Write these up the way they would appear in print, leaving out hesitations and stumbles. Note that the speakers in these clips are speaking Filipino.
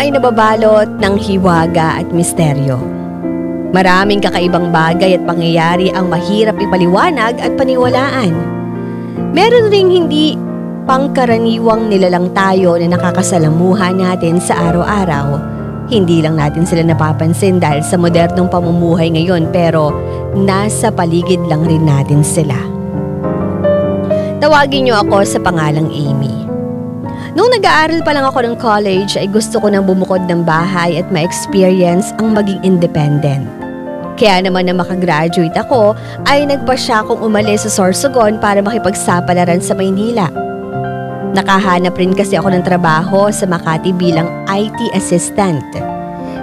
ay nababalot ng hiwaga at misteryo. Maraming kakaibang bagay at pangyayari ang mahirap ipaliwanag at paniwalaan. Meron ring hindi pangkaraniwang nilalang tayo na nakakasalamuha natin sa araw-araw. Hindi lang natin sila napapansin dahil sa modernong pamumuhay ngayon pero nasa paligid lang rin natin sila. Tawagin niyo ako sa pangalang Amy. Nung nag-aaral pa lang ako ng college ay gusto ko nang bumukod ng bahay at ma-experience ang maging independent. Kaya naman na makagraduate ako ay nagpasya akong umalis sa Sorsogon para makipagsapalaran sa Maynila. Nakahanap rin kasi ako ng trabaho sa Makati bilang IT assistant.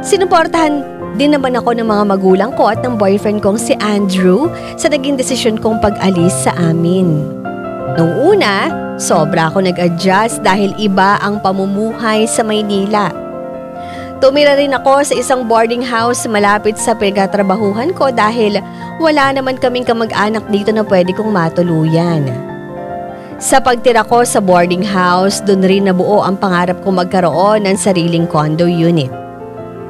Sinuportahan din naman ako ng mga magulang ko at ng boyfriend kong si Andrew sa naging desisyon kong pag-alis sa amin. Nung una, sobra ako nag-adjust dahil iba ang pamumuhay sa Maynila. Tumira rin ako sa isang boarding house malapit sa pinagtatrabahuhan ko dahil wala naman kaming kamag-anak dito na pwede kong matuluyan. Sa pagtira ko sa boarding house, doon rin nabuo ang pangarap kong magkaroon ng sariling condo unit.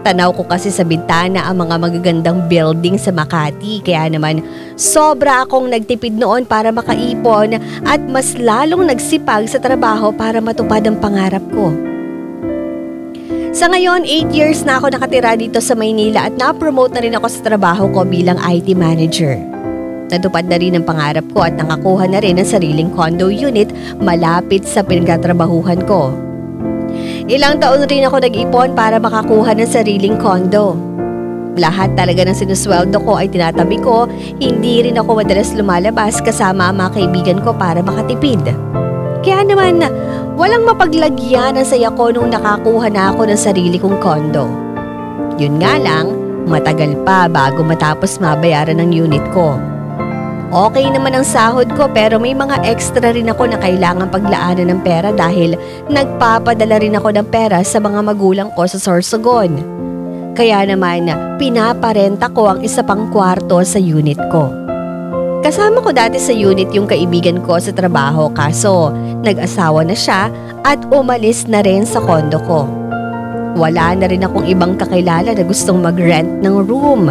Tanaw ko kasi sa bintana ang mga magagandang building sa Makati kaya naman sobra akong nagtipid noon para makaipon at mas lalong nagsipag sa trabaho para matupad ang pangarap ko. Sa ngayon, 8 years na ako nakatira dito sa Maynila at na-promote na rin ako sa trabaho ko bilang IT manager. Natupad na rin ang pangarap ko at nakakuha na rin ng sariling condo unit malapit sa pinagtatrabahuhan ko. Ilang taon rin ako nag-ipon para makakuha ng sariling condo. Lahat talaga ng sinusweldo ko ay tinatabi ko, hindi rin ako madalas lumalabas kasama ang mga kaibigan ko para makatipid. Kaya naman, walang mapaglagyan ang saya ko nung nakakuha na ako ng sarili kong condo. Yun nga lang, matagal pa bago matapos mabayaran ng unit ko. Okay naman ang sahod ko pero may mga extra rin ako na kailangan paglaanan ng pera dahil nagpapadala rin ako ng pera sa mga magulang ko sa Sorsogon. Kaya naman pinaparenta ko ang isa pang kwarto sa unit ko. Kasama ko dati sa unit yung kaibigan ko sa trabaho kaso nag-asawa na siya at umalis na rin sa condo ko. Wala na rin akong ibang kakilala na gustong mag-rent ng room.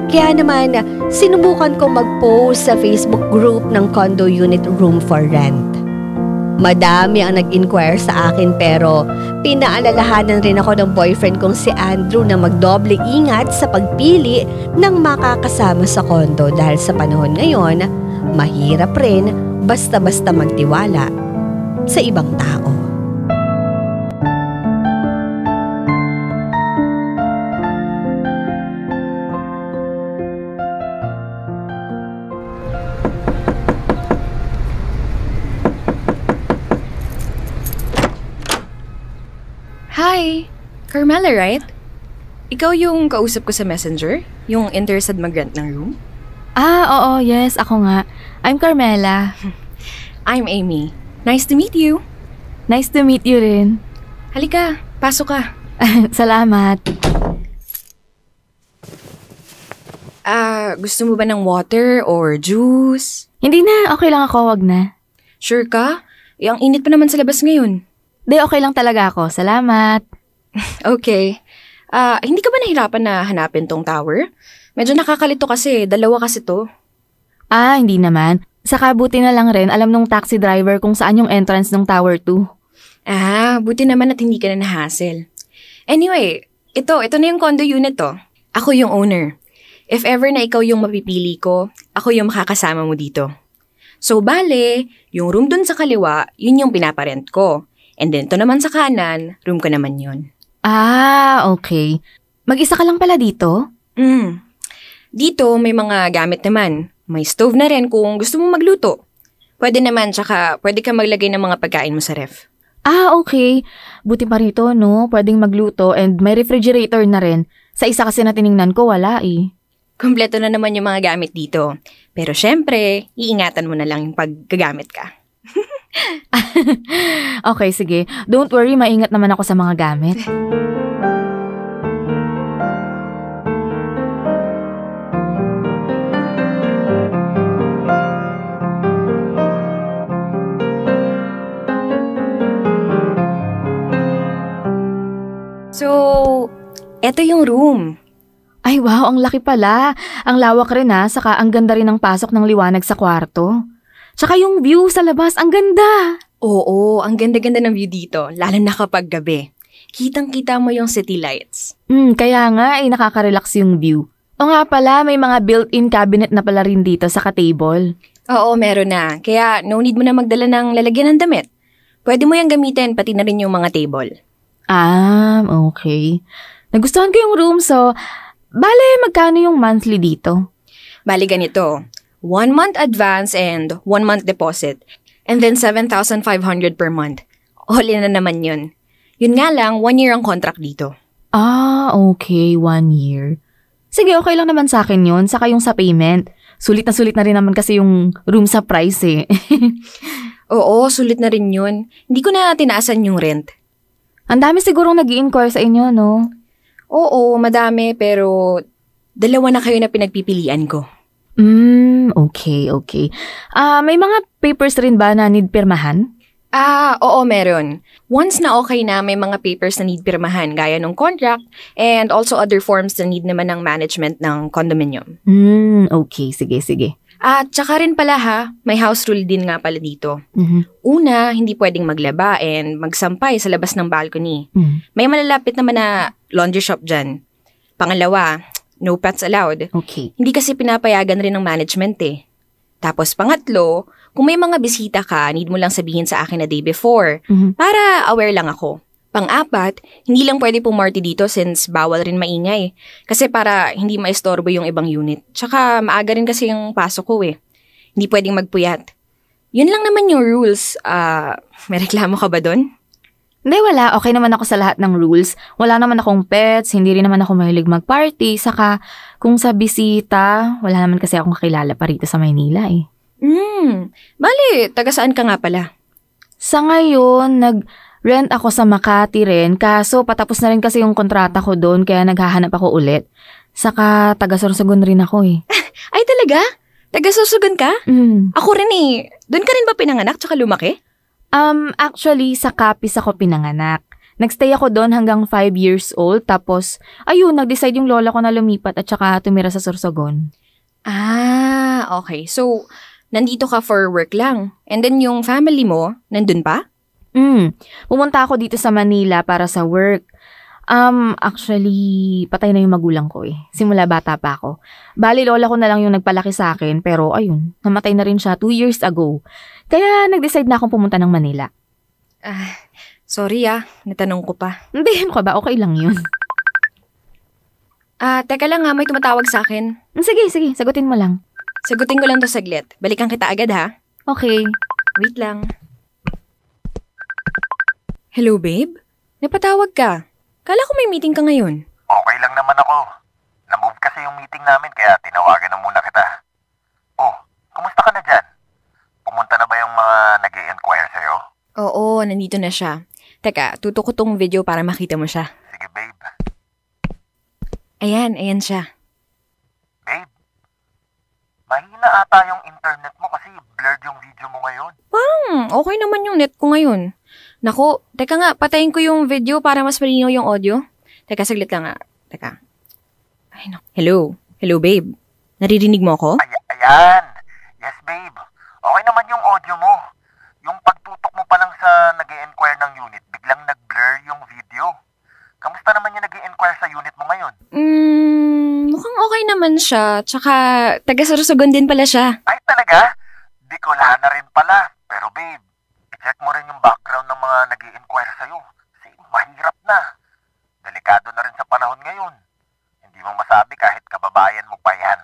Kaya naman, sinubukan kong mag-post sa Facebook group ng condo unit room for rent. Madami ang nag-inquire sa akin pero pinaalalahanan rin ako ng boyfriend kong si Andrew na magdoble ingat sa pagpili ng makakasama sa condo dahil sa panahon ngayon, mahirap rin basta-basta magtiwala sa ibang tao. Hi! Carmela, right? Ikaw yung kausap ko sa messenger? Yung interested mag-rent ng room? Oo, yes, ako nga. I'm Carmela. I'm Amy. Nice to meet you. Nice to meet you rin. Halika, pasok ka. Salamat. Gusto mo ba ng water or juice? Hindi na, okay lang ako, wag na. Sure ka? Ang init pa naman sa labas ngayon. Di, okay lang talaga ako. Salamat. Okay. Hindi ka ba nahirapan na hanapin tong tower? Medyo nakakalito kasi, dalawa kasi to. Hindi naman. Saka buti na lang rin alam nung taxi driver kung saan yung entrance ng Tower 2. Buti naman at hindi ka na nahassle. Anyway, ito na yung condo unit to. Ako yung owner. If ever na ikaw yung mapipili ko, ako yung makakasama mo dito. So bale, yung room dun sa kaliwa, yun yung pinaparent ko. And then to naman sa kanan, room ko naman yun. Okay. Mag-isa ka lang pala dito? Dito may mga gamit naman. May stove na rin kung gusto mo magluto. Pwede naman, tsaka pwede ka maglagay ng mga pagkain mo sa ref. Okay. Buti pa rito, no? Pwedeng magluto and may refrigerator na rin. Sa isa kasi na tiningnan ko, wala eh. Kompleto na naman yung mga gamit dito. Pero syempre, iingatan mo na lang yung paggagamit ka. Okay, sige. Don't worry, maingat naman ako sa mga gamit. So, Eto yung room. Ay wow, ang laki pala. Ang lawak rin saka ang ganda rin ng pasok ng liwanag sa kwarto. Tsaka yung view sa labas, ang ganda. Oo, ang ganda-ganda ng view dito, lalo na kapag gabi. Kitang-kita mo yung city lights. Kaya nga nakaka-relax yung view. O nga pala, may mga built-in cabinet na pala rin dito sa ka-table. Oo, meron na. Kaya no need mo na magdala ng lalagyan ng damit. Pwede mo yung gamitin, pati na rin yung mga table. Okay. Nagustuhan ko yung room, so bale, magkano yung monthly dito? Bali ganito, 1 month advance and 1 month deposit. And then 7,500 per month. All in na naman yun. Yun nga lang, 1 year ang contract dito. Okay, 1 year. Sige, okay lang naman sa akin yun, saka yung sa payment. Sulit na rin naman kasi yung room sa price eh. Oo, sulit na rin yun. Hindi ko na tinaasan yung rent. Ang dami sigurong nag-i-inquire sa inyo, no? Oo, madami, pero 2 na kayo na pinagpipilian ko. Okay. May mga papers rin ba na need pirmahan? Oo, meron. Once na okay na, may mga papers na need pirmahan, gaya ng contract, and also other forms na need naman ng management ng condominium. Okay, sige. At tsaka rin pala may house rule din nga pala dito. Una, hindi pwedeng maglaba and magsampay sa labas ng balcony. May malalapit naman na laundry shop dyan. Pangalawa, no pets allowed. Okay. Hindi kasi pinapayagan rin ng management eh. Tapos pangatlo, kung may mga bisita ka, need mo lang sabihin sa akin na day before para aware lang ako. Pang-apat, hindi lang pwede pumarty dito since bawal rin maingay. Kasi para hindi maistorbo yung ibang unit. Tsaka maaga rin kasi yung pasok ko eh. Hindi pwedeng magpuyat. Yun lang naman yung rules. May reklamo ka ba dun? Hindi, wala. Okay naman ako sa lahat ng rules. Wala naman akong pets, hindi rin naman ako mahilig mag-party. Saka kung sa bisita, wala naman kasi akong kakilala pa rito sa Maynila eh. Bali, taga saan ka nga pala? Sa ngayon, nag-rent ako sa Makati rin. Kaso patapos na rin kasi yung kontrata ko doon kaya naghahanap ako ulit. Saka taga Sorsogon rin ako eh. Ay talaga? Taga Sorsogon ka? Ako rin eh. Doon ka rin ba pinanganak tsaka lumaki? Actually, sa Capiz ako pinanganak. Nagstay ako doon hanggang 5 years old. Tapos, ayun, nag-decide yung lola ko na lumipat at saka tumira sa Sorsogon. Okay. So, nandito ka for work lang. And then yung family mo, nandun pa? Pumunta ako dito sa Manila para sa work. Actually, patay na yung magulang ko eh. Simula bata pa ako. Bali, lola ko na lang yung nagpalaki sa akin. Pero ayun, namatay na rin siya 2 years ago. Kaya nag-decide na akong pumunta ng Manila. Sorry natanong ko pa. Hindi, ano ka ba? Okay lang yun. Teka lang may tumatawag sa akin. Sige, sagutin mo lang. Sagutin ko lang to saglit. Balikan kita agad Okay. Wait lang. Hello, babe? Napatawag ka. Kala ko may meeting ka ngayon. Okay lang naman ako. Na-move kasi yung meeting namin kaya tinawagan na muna kita. Kumusta ka na dyan? Pumunta na ba yung mga nag-i-inquire sa'yo? Oo, nandito na siya. Teka, tutok ko tong video para makita mo siya. Sige, babe. Ayan siya. Babe, mahina ata yung internet mo kasi blurred yung video mo ngayon. Okay naman yung net ko ngayon. Naku, teka nga, patayin ko yung video para mas malinaw yung audio. Teka, saglit lang Teka. Ay, no. Hello, babe. Naririnig mo ako? Ayan. Yes, babe. Okay naman yung audio mo. Yung pagtutok mo pa lang sa nag-i-inquire ng unit, biglang nag-blur yung video. Kamusta naman yung nag-i-inquire sa unit mo ngayon? Mukhang okay naman siya. Tsaka, taga Sorsogon din pala siya. Ay, talaga? Bicolana rin pala. Pero babe, i-check mo rin yung background ng mga nag-i-inquire sa'yo. Kasi mahirap na. Delikado na rin sa panahon ngayon. Hindi mo masabi kahit kababayan mo pa yan.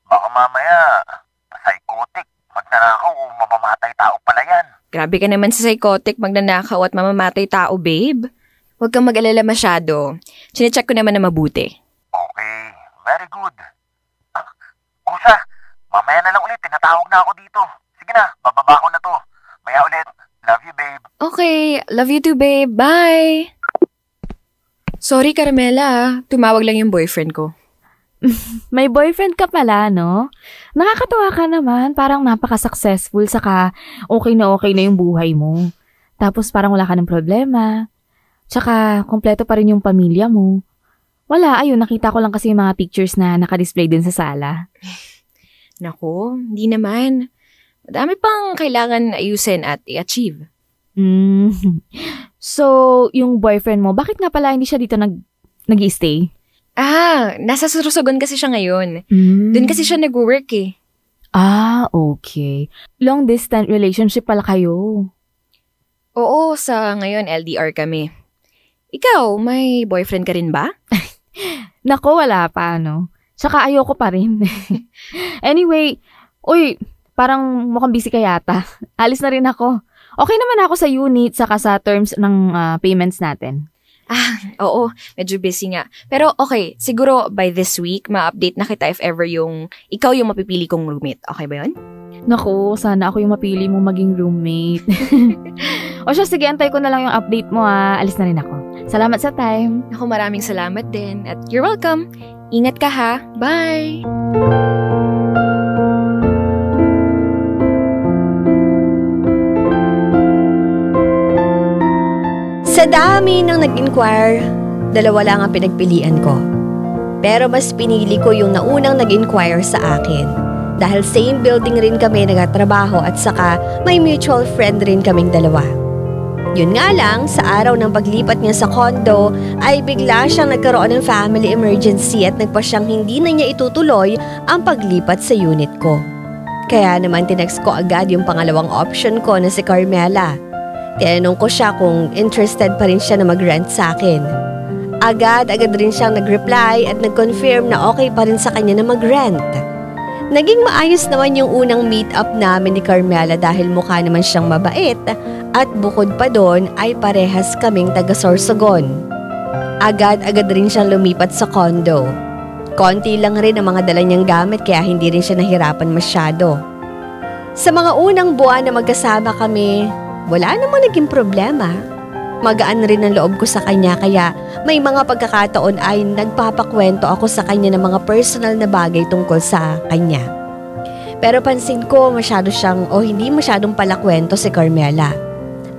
Baka mamaya, psychotic, magnanakaw o mamamatay tao pala yan. Grabe ka naman sa psychotic, magnanakaw at mamamatay tao, babe. Huwag kang mag-alala masyado. Sinecheck ko naman na mabuti. Okay, very good. Kusa, mamaya na lang ulit, tinatawag na ako dito. Sige na, bababa ko na to. Maya ulit. Love you, babe. Okay, love you too, babe. Bye! Sorry, Carmela. Tumawag lang yung boyfriend ko. May boyfriend ka pala, no? Nakakatuwa ka naman. Parang napaka-successful. Saka okay na yung buhay mo. Tapos parang wala ka ng problema. Tsaka kompleto pa rin yung pamilya mo. Wala, ayun, nakita ko lang kasi yung mga pictures na nakadisplay dun sa sala. Nako, hindi naman. Madami pang kailangan ayusin at i-achieve. So, yung boyfriend mo, bakit nga pala hindi siya dito nag-i-stay? Nasa Sorsogon kasi siya ngayon. Doon kasi siya nag-work eh. Okay. Long distance relationship pala kayo. Oo, sa ngayon LDR kami. Ikaw, may boyfriend ka rin ba? Nako, wala pa, no? Tsaka ayoko pa rin. Anyway, parang mukhang busy ka yata. Alis na rin ako. Okay naman ako sa unit saka sa terms ng payments natin. Oo, medyo busy nga. Pero okay, siguro by this week, ma-update na kita if ever ikaw yung mapipili kong roommate. Okay ba yun? Naku, sana ako yung mapili mo maging roommate. O siya, sige, antay ko na lang yung update mo ha. Alis na rin ako. Salamat sa time. Ako, maraming salamat din. At you're welcome. Ingat ka ha. Bye! Sa dami ng nag-inquire, 2 lang ang pinagpilian ko. Pero mas pinili ko yung naunang nag-inquire sa akin. Dahil same building rin kami nagtatrabaho at saka may mutual friend rin kaming 2. Yun nga lang, sa araw ng paglipat niya sa condo ay bigla siyang nagkaroon ng family emergency at nagpa siyang hindi na niya itutuloy ang paglipat sa unit ko. Kaya naman tinext ko agad yung pangalawang option ko na si Carmela. Tinanong ko siya kung interested pa rin siya na mag-rent sa akin. Agad-agad rin siyang nag-reply at nag-confirm na okay pa rin sa kanya na mag-rent. Naging maayos naman yung unang meet-up namin ni Carmela dahil mukha naman siyang mabait at bukod pa doon ay parehas kaming taga Sorsogon. Agad-agad rin siyang lumipat sa condo. Konti lang rin ang mga dala niyang gamit kaya hindi rin siya nahirapan masyado. Sa mga unang buwan na magkasama kami, wala namang naging problema. Magaan rin ang loob ko sa kanya kaya may mga pagkakataon ay nagpapakwento ako sa kanya ng mga personal na bagay tungkol sa kanya. Pero pansin ko hindi masyadong palakwento si Carmela.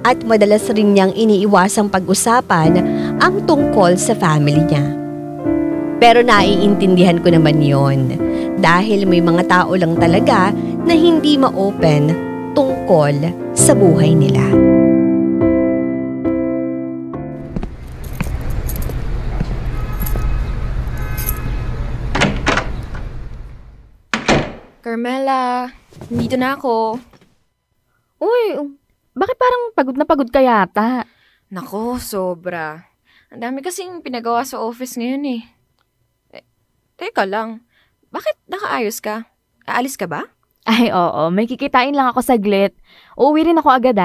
At madalas rin niyang iniiwasang pag-usapan ang tungkol sa family niya. Pero naiintindihan ko naman yon dahil may mga tao lang talaga na hindi ma-open tungkol sa buhay nila. Carmela, nandito na ako. Uy, bakit parang pagod ka yata? Nako, sobra. Ang dami kasing pinagawa sa office ngayon eh. Teka lang, bakit nakaayos ka? Aalis ka ba? Ay, oo. May kikitain lang ako saglit. Uuwi rin ako agad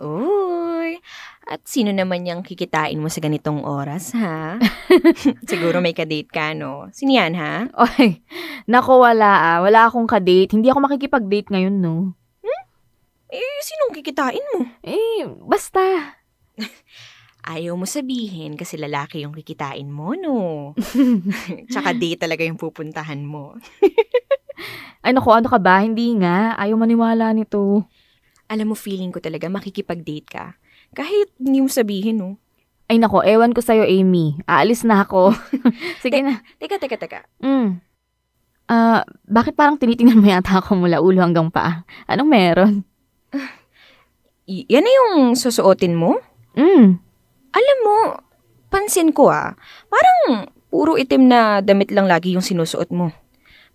Uy, at sino naman yung kikitain mo sa ganitong oras, ha? Siguro may kadate ka, no? Sino yan, ha? Oy, nako wala Wala akong kadate. Hindi ako makikipag-date ngayon, no? Sinong kikitain mo? Basta. Ayaw mo sabihin kasi lalaki yung kikitain mo, no? Tsaka date talaga yung pupuntahan mo. Ay naku, ano ka ba? Hindi nga. Ayaw maniwala nito. Alam mo, feeling ko talaga makikipag-date ka. Kahit hindi mo sabihin, no? Ay naku, ewan ko sa'yo, Amy. Aalis na ako. Sige na. Teka. Bakit parang tinitingnan mo yata ako mula ulo hanggang paa? Anong meron? Yan na yung susuotin mo? Alam mo, pansin ko parang puro itim na damit lang lagi yung sinusuot mo.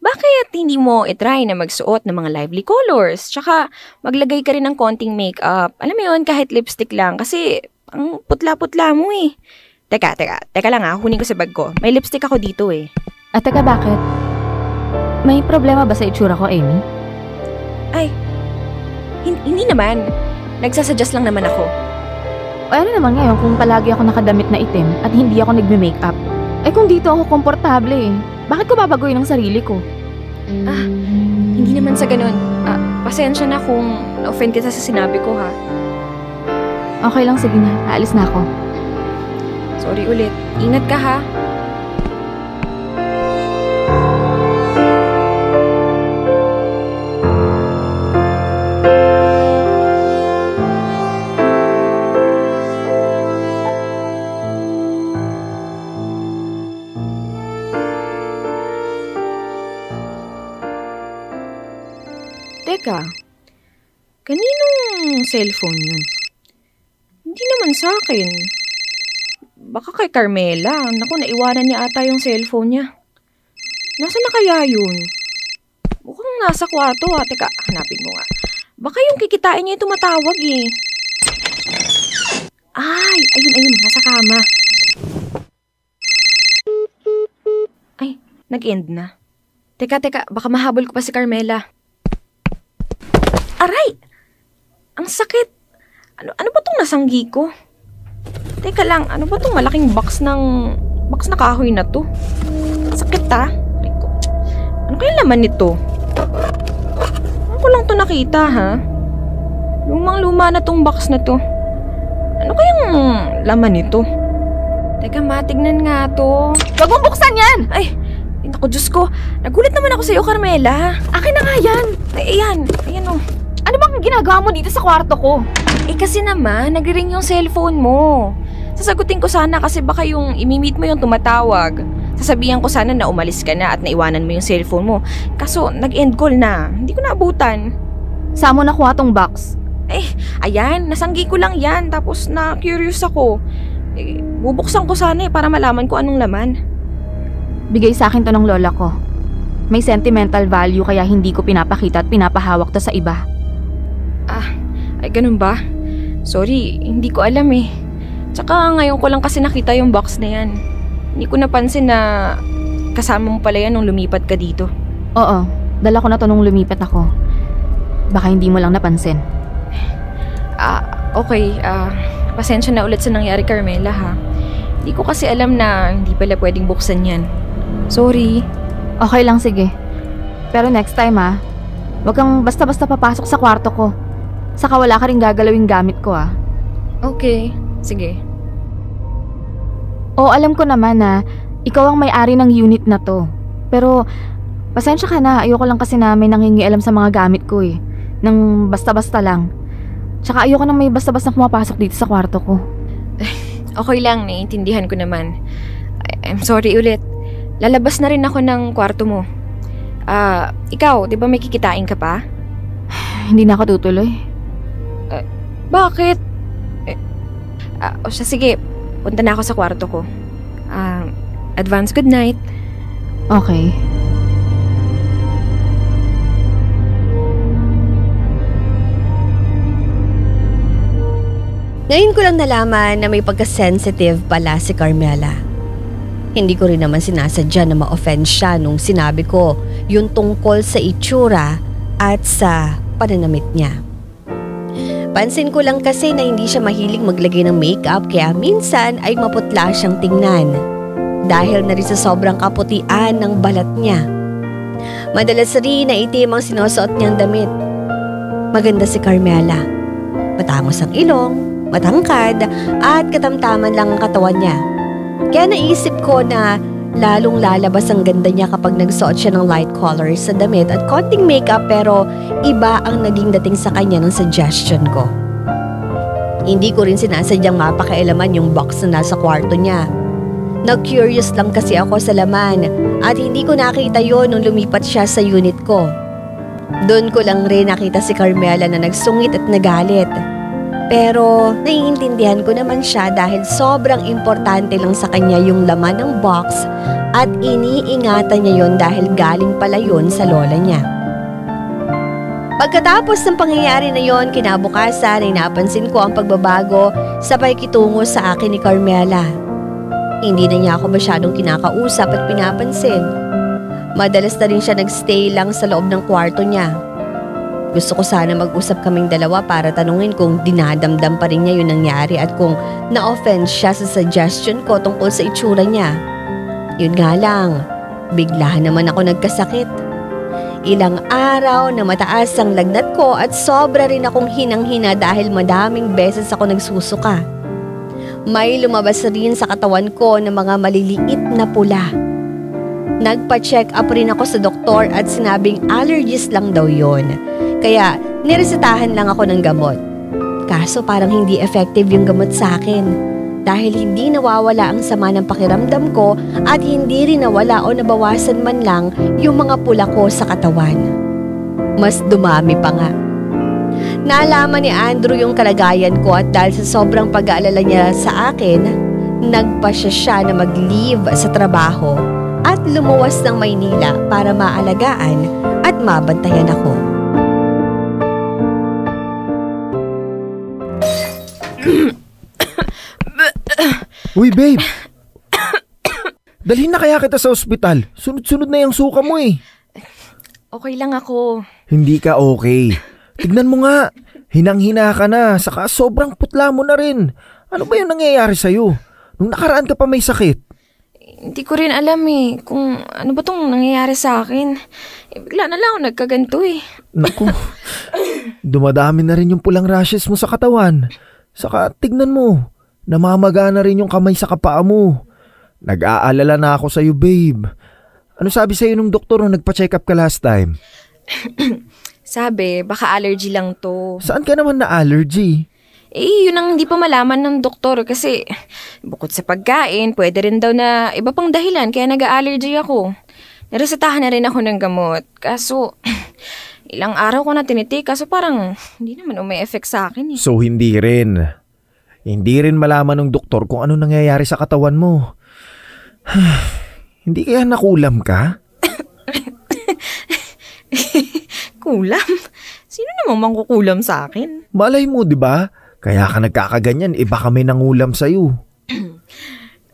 Bakit hindi mo itry na magsuot ng mga lively colors? Tsaka maglagay ka rin ng konting makeup. Alam mo yun, kahit lipstick lang. Kasi ang putla-putla mo eh. Teka lang hunin ko sa bag ko. May lipstick ako dito eh. Teka, bakit? May problema ba sa itsura ko, Amy? Ay, hindi naman. Nagsasuggest lang naman ako. Ano naman ngayon kung palagi ako nakadamit na itim at hindi ako nagme-makeup? Kung dito ako komportable bakit ko babaguhin ang sarili ko? Hindi naman sa ganun. Pasensya na kung na-offend kita sa sinabi ko, ha? Okay lang, sige na. Aalis na ako. Sorry ulit. Ingat ka, ha? Teka, kaninong cellphone yun? Hindi naman sa akin. Baka kay Carmela. Naku, naiwanan niya ata yung cellphone niya. Nasaan na kaya yun? Mukhang nasa kwarto ha. Teka, hanapin ko nga. Baka yung kikitain niya yung tumatawag eh. Ay, ayun, nasa kama. Ay, nag-end na. Teka, baka mahabol ko pa si Carmela. Aray! Ang sakit! Ano ba tong nasanggi ko? Teka lang, ano ba tong malaking box na kahoy na to? Sakit ha? Ano kaya laman nito? Ano ko lang to nakita ha? Lumang-luma na tong box na to. Ano kayang laman nito? Teka, matignan nga to. Wag mong buksan yan! Ay, naku, Diyos ko. Nagulat naman ako sa'yo, Carmela. Akin na nga yan! Ay, ayan o. Ano bang ginagawa mo dito sa kwarto ko? Kasi naman, nagre-ring yung cellphone mo. Sasagutin ko sana kasi baka yung imimit mo yung tumatawag. Sasabihan ko sana na umalis ka na at naiwanan mo yung cellphone mo. Kaso, nag-end call na. Hindi ko naabutan. Saan mo nakuha tong box? Ayan, nasanggi ko lang yan. Tapos na-curious ako. Bubuksan ko sana para malaman ko anong laman. Bigay sa akin to ng lola ko. May sentimental value kaya hindi ko pinapakita at pinapahawak to sa iba. Ay ganun ba? Sorry, hindi ko alam eh. Tsaka ngayon ko lang kasi nakita yung box na yan. Hindi ko napansin na kasama mo pala yan nung lumipat ka dito. Oo, dala ko na to nung lumipat ako. Baka hindi mo lang napansin. Okay. Pasensya na ulit sa nangyari, Carmela ha. Hindi ko kasi alam na hindi pala pwedeng buksan yan. Sorry. Okay lang, sige. Pero next time wag kang basta-basta papasok sa kwarto ko. Saka wala ka rin gagalawing gamit ko Okay, sige. Alam ko naman na ikaw ang may-ari ng unit na to. Pero pasensya ka na, ayoko lang kasi na may nangingialam sa mga gamit ko nang basta-basta lang. Tsaka ayoko nang may basta-basta pumapasok dito sa kwarto ko. Okay lang, naiintindihan ko naman. I'm sorry ulit. Lalabas na rin ako ng kwarto mo. Ikaw, di ba may kikitain ka pa? Hindi na ako tutuloy. Bakit? Sige, punta na ako sa kwarto ko. Advance good night. Okay. Ngayon ko lang nalaman na may pagka-sensitive pala si Carmela. Hindi ko rin naman sinasadya na ma-offend siya nung sinabi ko yung tungkol sa itsura at sa pananamit niya. Pansin ko lang kasi na hindi siya mahilig maglagay ng makeup kaya minsan ay maputla siyang tingnan dahil na rin sa sobrang kaputian ng balat niya. Madalas rin na itim ang sinusuot niyang damit. Maganda si Carmela. Matangos ang ilong, matangkad at katamtaman lang ang katawan niya. Kaya naisip ko na lalong lalabas ang ganda niya kapag nagsuot siya ng light colors sa damit at konting makeup pero iba ang naging dating sa kanya ng suggestion ko. Hindi ko rin sinasadyang mapakialaman yung box na nasa kwarto niya. Nag-curious lang kasi ako sa laman at hindi ko nakita yon nung lumipat siya sa unit ko. Doon ko lang rin nakita si Carmela na nagsungit at nagalit. Pero naiintindihan ko naman siya dahil sobrang importante lang sa kanya yung laman ng box at iniingatan niya yon dahil galing pala yon sa lola niya. Pagkatapos ng pangyayari na yon, kinabukasan ay napansin ko ang pagbabago sa pakikitungo sa akin ni Carmela. Hindi na niya ako masyadong kinakausap at pinapansin. Madalas na rin siya nagstay lang sa loob ng kwarto niya. Gusto ko sana mag-usap kaming dalawa para tanungin kung dinadamdam pa rin niya yung nangyari at kung na-offend siya sa suggestion ko tungkol sa itsura niya. Yun nga lang, bigla naman ako nagkasakit. Ilang araw na mataas ang lagnat ko at sobra rin akong hinang-hina dahil madaming beses ako nagsusuka. May lumabas rin sa katawan ko ng mga maliliit na pula. Nagpa-check up rin ako sa doktor at sinabing allergies lang daw yon. Kaya niresetahan lang ako ng gamot. Kaso parang hindi effective yung gamot sa akin dahil hindi nawawala ang sama ng pakiramdam ko at hindi rin nawala o nabawasan man lang yung mga pula ko sa katawan. mas dumami pa nga. Naalaman ni Andrew yung kalagayan ko at dahil sa sobrang pag-aalala niya sa akin, nagpasya siya na mag-leave sa trabaho at lumuwas ng Maynila para maalagaan at mabantayan ako. Uy, babe! Dalhin na kaya kita sa ospital. Sunod-sunod na yung suka mo eh. Okay lang ako. Hindi ka okay. Tignan mo nga. Hinang-hina ka na. Saka sobrang putla mo na rin. Ano ba yung nangyayari sa'yo? Nung nakaraan ka pa may sakit. Hindi ko rin alam eh kung ano ba tong nangyayari sa akin. Bigla na lang ako nagkaganto eh. Naku. Dumadami na rin yung pulang rashes mo sa katawan. Saka tignan mo. Namamaga na rin yung kamay sa kapaa mo. Nag-aalala na ako sa'yo, babe. Ano sabi sa'yo nung doktor nung nagpa-check up ka last time? Sabi, baka allergy lang to. Saan ka naman na allergy? Yun ang hindi pa malaman ng doktor kasi bukod sa pagkain, pwede rin daw na iba pang dahilan kaya nag-allergy ako. Naresetahan na rin ako ng gamot. Kaso, ilang araw ko na tinitik kaso parang hindi naman umi-effect sa akin eh. So, hindi rin. Hindi rin malaman ng doktor kung ano nangyayari sa katawan mo. Hindi kaya nakulam ka? Kulam? Sino namang mangkukulam sa akin? Malay mo, di ba? Kaya ka nagkakaganyan, baka may nangulam sa'yo.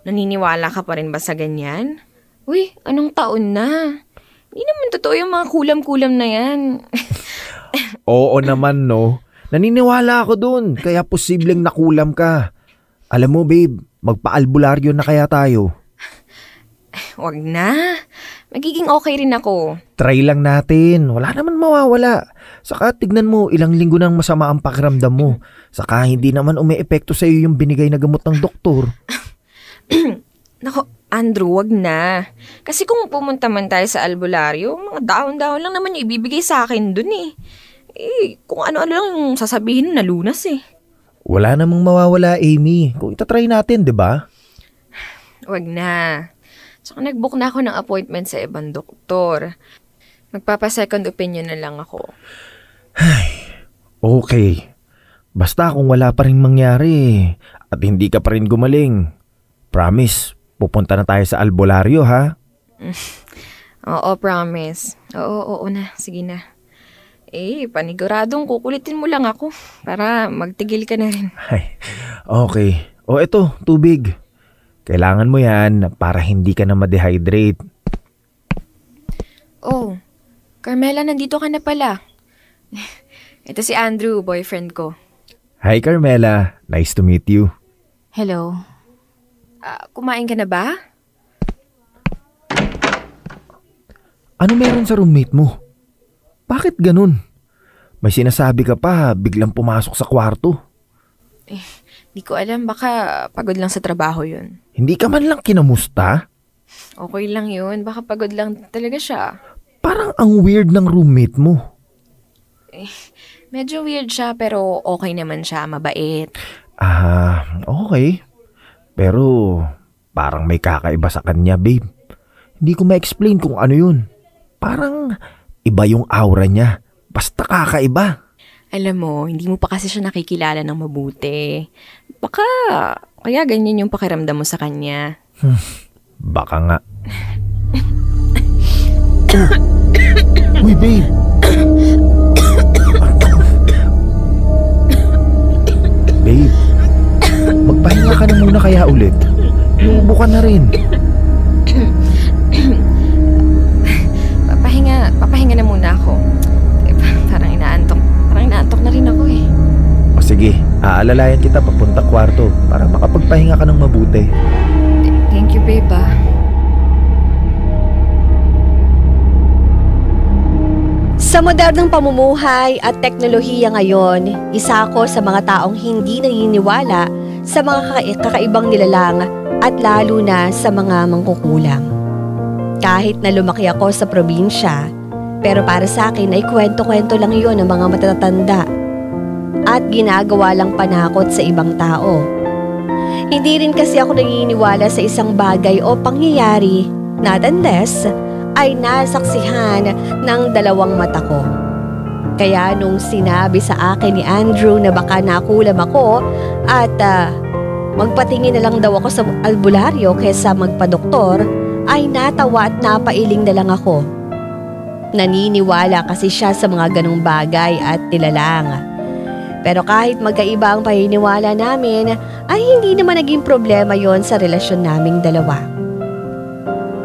Naniniwala ka pa rin ba sa ganyan? Uy, anong taon na? Hindi naman totoo yung mga kulam-kulam na yan. Oo naman, no? Naniniwala ako dun, kaya posibleng nakulam ka. Alam mo, babe, magpa-albularyo na kaya tayo. Wag na. Magiging okay rin ako. Try lang natin. Wala naman mawawala. Saka tignan mo, ilang linggo nang masama ang pakiramdam mo. Saka hindi naman umi-epekto sa'yo yung binigay na gamot ng doktor. Nako, Andrew, wag na. Kasi kung pumunta man tayo sa albularyo, mga dahon-dahon lang naman yung ibibigay sa akin dun eh. Kung ano-ano lang yung sasabihin na lunas eh. Wala namang mawawala, Amy. Kung itatry natin, di ba? Wag na. Saka nag-book na ako ng appointment sa ibang doktor. Magpapa-second opinion na lang ako. Okay. Basta kung wala pa rin mangyari at hindi ka pa rin gumaling, promise, pupunta na tayo sa albularyo, ha? Oo, promise. Oo na. Sige na. Paniguradong kukulitin mo lang ako para magtigil ka na rin. Ay, okay. O eto, tubig. Kailangan mo yan para hindi ka na ma-dehydrate. Oh, Carmela, nandito ka na pala. Ito si Andrew, boyfriend ko. Hi Carmela, nice to meet you. Hello. Kumain ka na ba? Ano meron sa roommate mo? Bakit ganun? May sinasabi ka pa, biglang pumasok sa kwarto. Di ko alam, baka pagod lang sa trabaho yun. Hindi ka man lang kinamusta? Okay lang yun, baka pagod lang talaga siya. Parang ang weird ng roommate mo. Medyo weird siya pero okay naman siya, mabait. Okay. Pero parang may kakaiba sa kanya, babe. Hindi ko ma-explain kung ano yun. Parang iba yung aura niya. Basta kakaiba. Alam mo, hindi mo pa kasi siya nakikilala ng mabuti. Baka kaya ganyan yung pakiramdam mo sa kanya. Baka nga. Uy, babe. Babe, magpahinga ka na muna kaya ulit. Iubo ka na rin. Papahinga na muna ako. Parang inaantok na rin ako eh. O sige, aalalayan kita papunta kwarto para makapagpahinga ka ng mabuti. Thank you, babe. Sa modernong pamumuhay at teknolohiya ngayon, isa ako sa mga taong hindi naniniwala sa mga kakaibang nilalang at lalo na sa mga mangkukulam. Kahit na lumaki ako sa probinsya, pero para sa akin ay kwento-kwento lang yon ng mga matatanda at ginagawa lang panakot sa ibang tao. Hindi rin kasi ako naniniwala sa isang bagay o pangyayari not unless ay nasaksihan ng dalawang mata ko. Kaya nung sinabi sa akin ni Andrew na baka nakulam ako at magpatingin na lang daw ako sa albularyo kaysa magpadoktor, ay natawa at napailing na lang ako. Naniniwala kasi siya sa mga ganong bagay at nilalang. Pero kahit magkaiba ang paniniwala namin, ay hindi naman naging problema yon sa relasyon naming dalawa.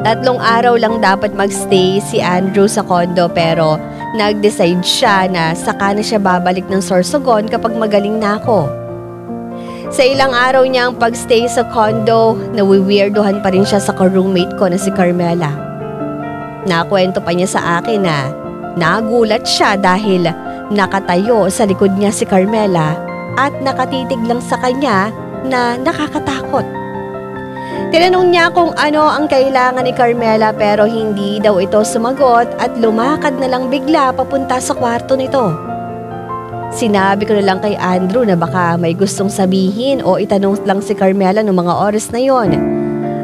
3 araw lang dapat magstay si Andrew sa condo pero nag-decide siya na saka na siya babalik ng Sorsogon kapag magaling na ako. Sa ilang araw niyang pagstay sa condo, nawiweirdohan pa rin siya sa roommate ko na si Carmela. Nakwento pa niya sa akin na nagulat siya dahil nakatayo sa likod niya si Carmela at nakatitig lang sa kanya na nakakatakot. Tinanong niya kung ano ang kailangan ni Carmela pero hindi daw ito sumagot at lumakad na lang bigla papunta sa kwarto nito. Sinabi ko na lang kay Andrew na baka may gustong sabihin o itanong lang si Carmela noong mga oras na yon.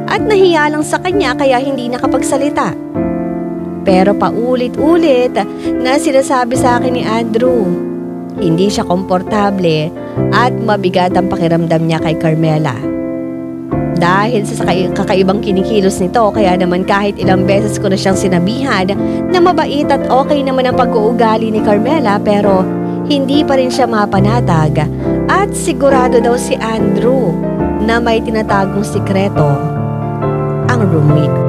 At nahiya lang sa kanya kaya hindi nakapagsalita. Pero paulit-ulit na sinasabi sa akin ni Andrew, hindi siya komportable at mabigat ang pakiramdam niya kay Carmela. Dahil sa kakaibang kinikilos nito kaya naman kahit ilang beses ko na siyang sinabihan na mabait at okay naman ang pag-uugali ni Carmela pero hindi pa rin siya mapanatag at sigurado daw si Andrew na may tinatagong sikreto ang roommate ko.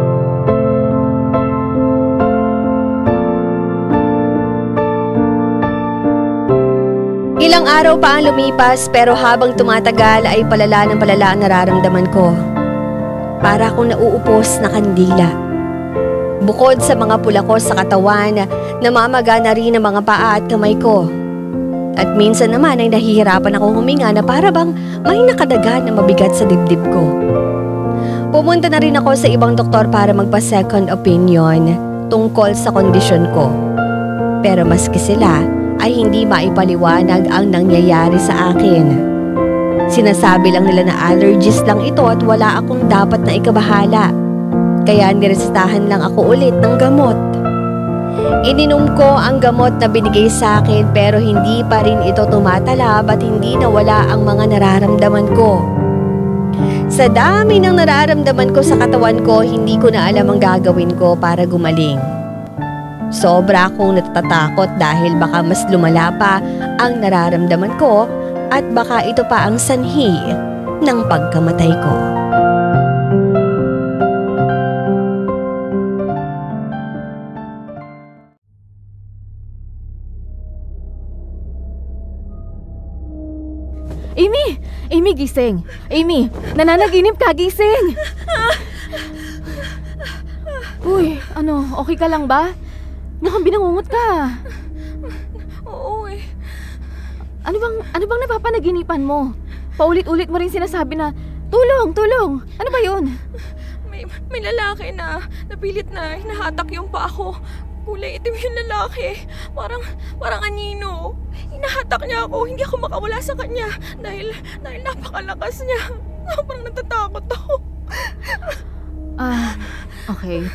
Ilang araw pa ang lumipas pero habang tumatagal ay palala ng palala ang nararamdaman ko. Para akong nauupos na kandila. Bukod sa mga pulakos sa katawan, namamaga na rin ang mga paa at kamay ko. At minsan naman ay nahihirapan akong huminga na para bang may nakadaga na mabigat sa dibdib ko. Pumunta na rin ako sa ibang doktor para magpa-second opinion tungkol sa kondisyon ko. Pero maski sila, ay hindi maipaliwanag ang nangyayari sa akin. Sinasabi lang nila na allergies lang ito at wala akong dapat na ikabahala. Kaya niresetahan lang ako ulit ng gamot. Ininom ko ang gamot na binigay sa akin pero hindi pa rin ito tumatalab at hindi nawala ang mga nararamdaman ko. Sa dami ng nararamdaman ko sa katawan ko, hindi ko na alam ang gagawin ko para gumaling. Sobra akong natatakot dahil baka mas lumala pa ang nararamdaman ko at baka ito pa ang sanhi ng pagkamatay ko. Amy! Amy, gising! Amy, nananaginip ka, gising! Uy, ano, okay ka lang ba? Mukhang binangungot ka. Oo eh. Ano bang napapanaginipan mo? Paulit-ulit mo rin sinasabi na, tulong, tulong! Ano ba yun? May lalaki na napilit na hinahatak yung paa ko. Kulay itim yung lalaki. Parang anino. Hinahatak niya ako. Hindi ako makawala sa kanya. Dahil napakalakas niya. Parang natatakot ako. Okay.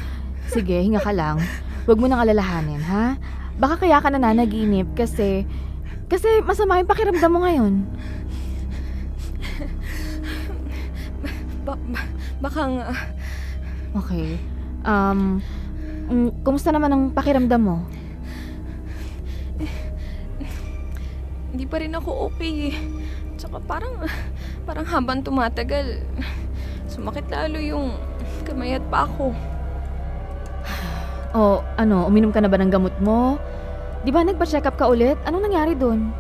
Sige, hinga ka lang. Huwag mo nang alalahanin, ha? Baka kaya ka nananaginip kasi masama yung pakiramdam mo ngayon. Baka nga. Okay. Kumusta naman ang pakiramdam mo? Hindi pa rin ako okay eh. Tsaka parang habang tumatagal, sumakit lalo yung kamay at paa ko. Uminom ka na ba ng gamot mo? Di ba nagpa-check up ka ulit? Anong nangyari dun?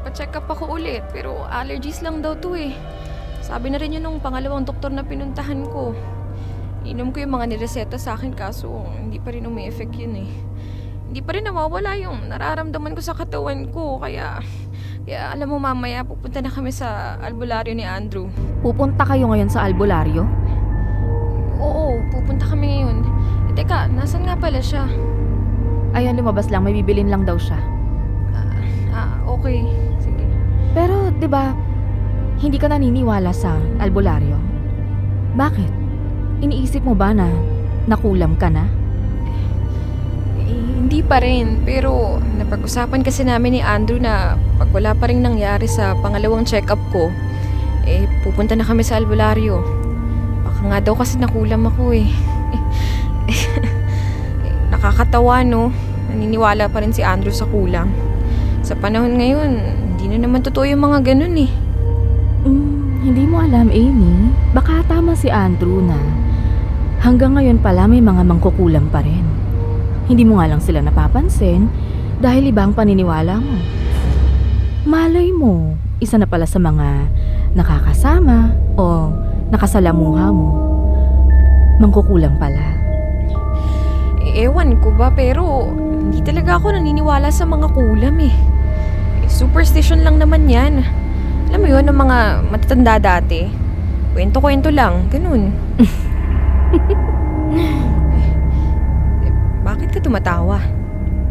Pa-check up ako ulit, pero allergies lang daw to eh. Sabi na rin yun nung pangalawang doktor na pinuntahan ko. Inom ko yung mga nireseta sa akin kaso hindi pa rin umi-effect yun eh. Hindi pa rin nawawala yung nararamdaman ko sa katawan ko, kaya alam mo mamaya pupunta na kami sa albularyo ni Andrew. Pupunta kayo ngayon sa albularyo? Oo, pupunta kami ngayon. Teka, nasan nga pala siya? Ayan, lumabas lang. May bibilin lang daw siya. Okay. Sige. Pero, di ba, hindi ka naniniwala sa albularyo? Bakit? Iniisip mo ba na nakulam ka na? Hindi Hindi pa rin, pero napag-usapan kasi namin ni Andrew na pag wala pa rin nangyari sa pangalawang check-up ko, pupunta na kami sa albularyo. Baka nga daw kasi nakulam ako eh. Nakakatawa no, naniniwala pa rin si Andrew sa kulam. Sa panahon ngayon, hindi na naman totoo yung mga ganun eh. Hindi mo alam, Amy. Baka tama si Andrew na hanggang ngayon pala may mga mangkukulam pa rin. Hindi mo nga lang sila napapansin dahil iba ang paniniwala mo. Malay mo, isa na pala sa mga nakakasama o nakasalamuha mo. Mangkukulam pala. Ewan ko ba, pero hindi talaga ako naniniwala sa mga kulam eh. Superstition lang naman yan. Alam mo yun, ng mga matatanda dati. Kwento-kwento lang, ganun. Bakit ka tumatawa?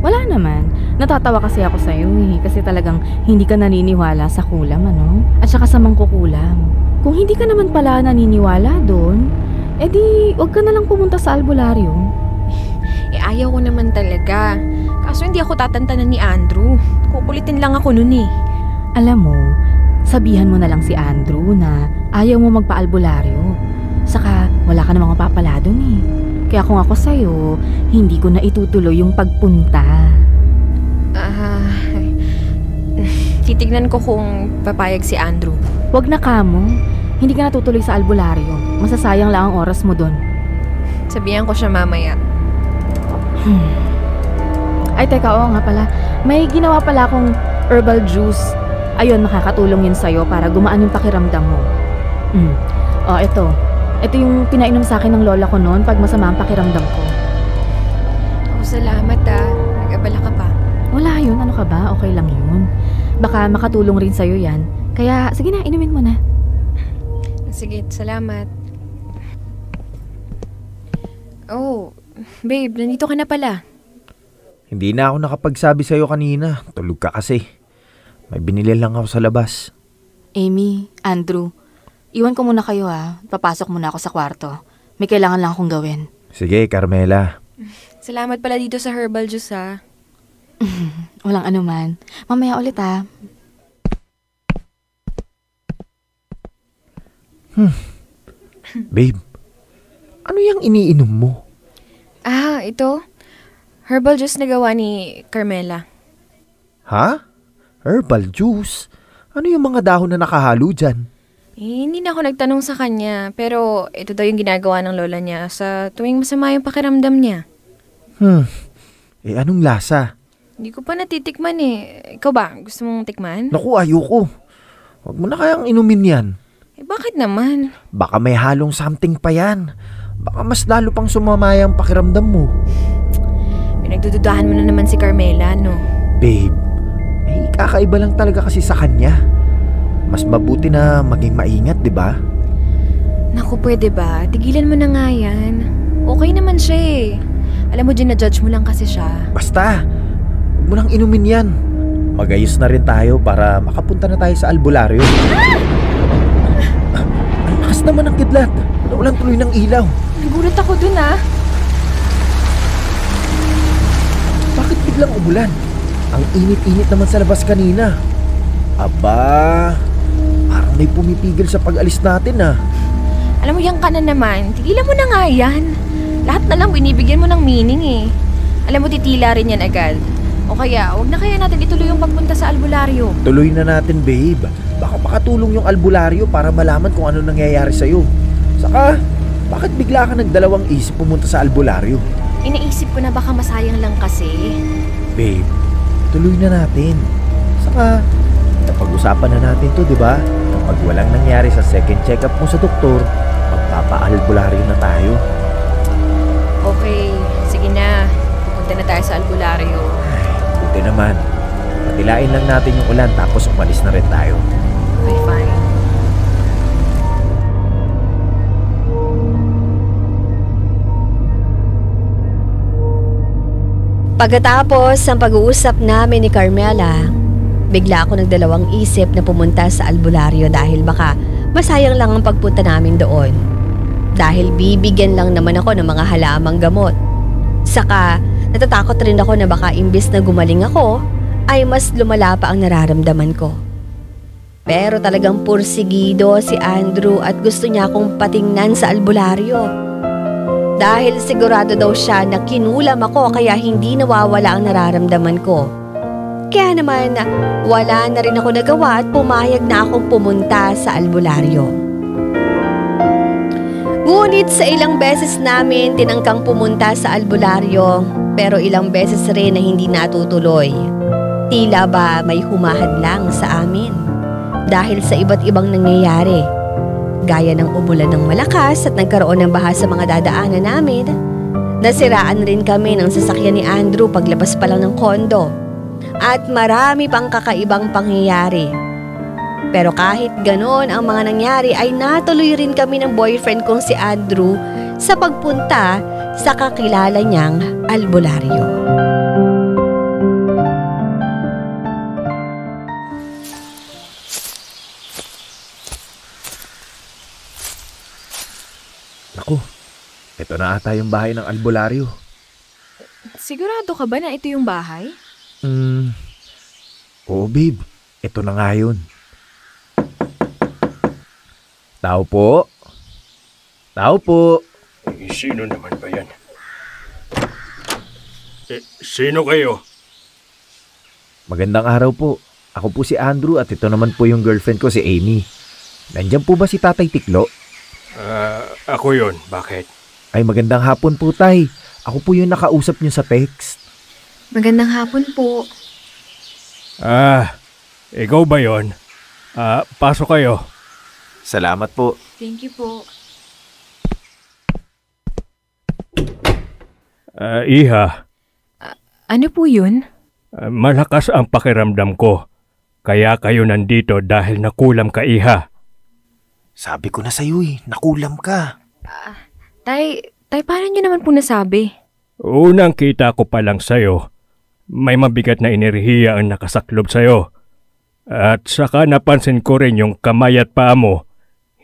Wala naman. Natatawa kasi ako sa'yo eh. Kasi talagang hindi ka naniniwala sa kulam, ano? At saka sa mangkukulam. Kung hindi ka naman pala naniniwala doon, edi wag ka na lang pumunta sa albularyo. Ayaw ko naman talaga. Kaso hindi ako tatantanan ni Andrew. Kukulitin lang ako nun eh. Alam mo, sabihan mo na lang si Andrew na ayaw mo magpa-albularyo. Saka wala ka namang mapapala doon eh. Kaya kung ako sa'yo, hindi ko na itutuloy yung pagpunta. Titignan ko kung papayag si Andrew. Wag na kamo. Hindi ka natutuloy sa albularyo. Masasayang lang ang oras mo doon. Sabihan ko siya mamaya. Ay, teka, oo nga pala. May ginawa pala akong herbal juice. Ayun, makakatulong yun sa'yo para gumaan yung pakiramdam mo. Ito. Ito yung pinainom sa akin ng lola ko noon pag masama ang pakiramdam ko. Salamat nag-abala ka pa. Wala yun, ano ka ba? Okay lang yun. Baka makatulong rin sa'yo yan. Kaya, sige na, inumin mo na. Sige, salamat. Oh, babe, nandito ka na pala. Hindi na ako nakapagsabi sa'yo kanina. Tulog ka kasi. May binili lang ako sa labas. Amy, Andrew, iwan ko muna kayo Papasok muna ako sa kwarto. May kailangan lang akong gawin. Sige, Carmela. Salamat pala dito sa herbal juice Walang anuman. Mamaya ulit Babe, ano yung iniinom mo? Ito. Herbal juice na gawa ni Carmela. Ha? Herbal juice? Ano yung mga dahon na nakahalo dyan? Hindi na ako nagtanong sa kanya, pero ito daw yung ginagawa ng lola niya sa tuwing masama yung pakiramdam niya. Anong lasa? Hindi ko pa natitikman eh. Ikaw ba? Gusto mong tikman? Naku, ayoko. Huwag mo na kayang inumin yan. Bakit naman? Baka may halong something pa yan. Baka mas lalo pang sumamaya ang pakiramdam mo. Pinagdududahan mo na naman si Carmela, no? Babe, may kakaiba lang talaga kasi sa kanya. Mas mabuti na maging maingat, di ba? Naku, pwede ba? Tigilan mo na nga yan. Okay naman siya eh. Alam mo, ginajudge mo lang kasi siya. Basta, huwag mo nang inumin yan. Magayos na rin tayo para makapunta na tayo sa albularyo. Ang lakas naman ng kidlat. Nawalan tuloy ng ilaw. Nagulat ako dun Bakit biglang umulan? Ang init-init naman sa labas kanina. Aba, parang may pumipigil sa pag-alis natin Alam mo, yan ka na naman. Tigilan mo na nga yan. Lahat na lang binibigyan mo ng meaning eh. Alam mo, titila rin yan agad. O kaya, wag na kaya natin ituloy yung pagpunta sa albularyo. Tuloy na natin, babe. Baka makatulong yung albularyo para malaman kung ano nangyayari sa'yo. Saka, bakit bigla ka nagdalawang isip pumunta sa albularyo? Iniisip ko na baka masayang lang kasi. Babe, tuloy na natin. Saka, napag-usapan na natin to, di ba? Kapag walang nangyari sa second check-up mo sa doktor, magpapa-albularyo na tayo. Okay, sige na. Pupunta na tayo sa albularyo. Buti naman. Patilain lang natin yung ulan tapos umalis na rin tayo. Okay, fine. Pagkatapos ng pag-uusap namin ni Carmela, bigla ako nagdalawang isip na pumunta sa albularyo dahil baka masayang lang ang pagpunta namin doon. Dahil bibigyan lang naman ako ng mga halamang gamot. Saka Natatakot rin ako na baka imbis na gumaling ako, ay mas lumala pa ang nararamdaman ko. Pero talagang pursigido si Andrew at gusto niya akong patingnan sa albularyo. Dahil sigurado daw siya na kinulam ako kaya hindi nawawala ang nararamdaman ko. Kaya naman wala na rin ako nagawa at pumayag na akong pumunta sa albularyo. Ngunit sa ilang beses namin tinangkang pumunta sa albularyo pero ilang beses rin na hindi natutuloy. Tila ba may humahadlang sa amin dahil sa iba't ibang nangyayari. Gaya ng umulan ng malakas at nagkaroon ng baha sa mga dadaanan namin. Nasiraan rin kami ng sasakyan ni Andrew paglabas pa lang ng kondo. At marami pang kakaibang pangyayari. Pero kahit ganon ang mga nangyari ay natuloy rin kami ng boyfriend kong si Andrew sa pagpunta sa kakilala niyang albularyo. Naku, ito na ata yung bahay ng albularyo. Sigurado ka ba na ito yung bahay? Oo babe, ito na nga yun. Tao po? Tao po? Sino naman ba yan? Sino kayo? Magandang araw po. Ako po si Andrew at ito naman po yung girlfriend ko si Amy. Nandiyan po ba si Tatay Tiklo? Ako yun. Bakit? Ay magandang hapon po tay. Ako po yung nakausap niyo sa text. Magandang hapon po. Ikaw ba yun? Pasok kayo. Salamat po. Thank you po. Iha. Ano po yun? Malakas ang pakiramdam ko. Kaya kayo nandito dahil nakulam ka, Iha. Sabi ko na sa'yo nakulam ka. Tay, paano niyo naman po nasabi? Unang kita ko pa lang sa'yo, may mabigat na enerhiya ang nakasaklob sa'yo. At saka napansin ko rin yung kamay at paa mo,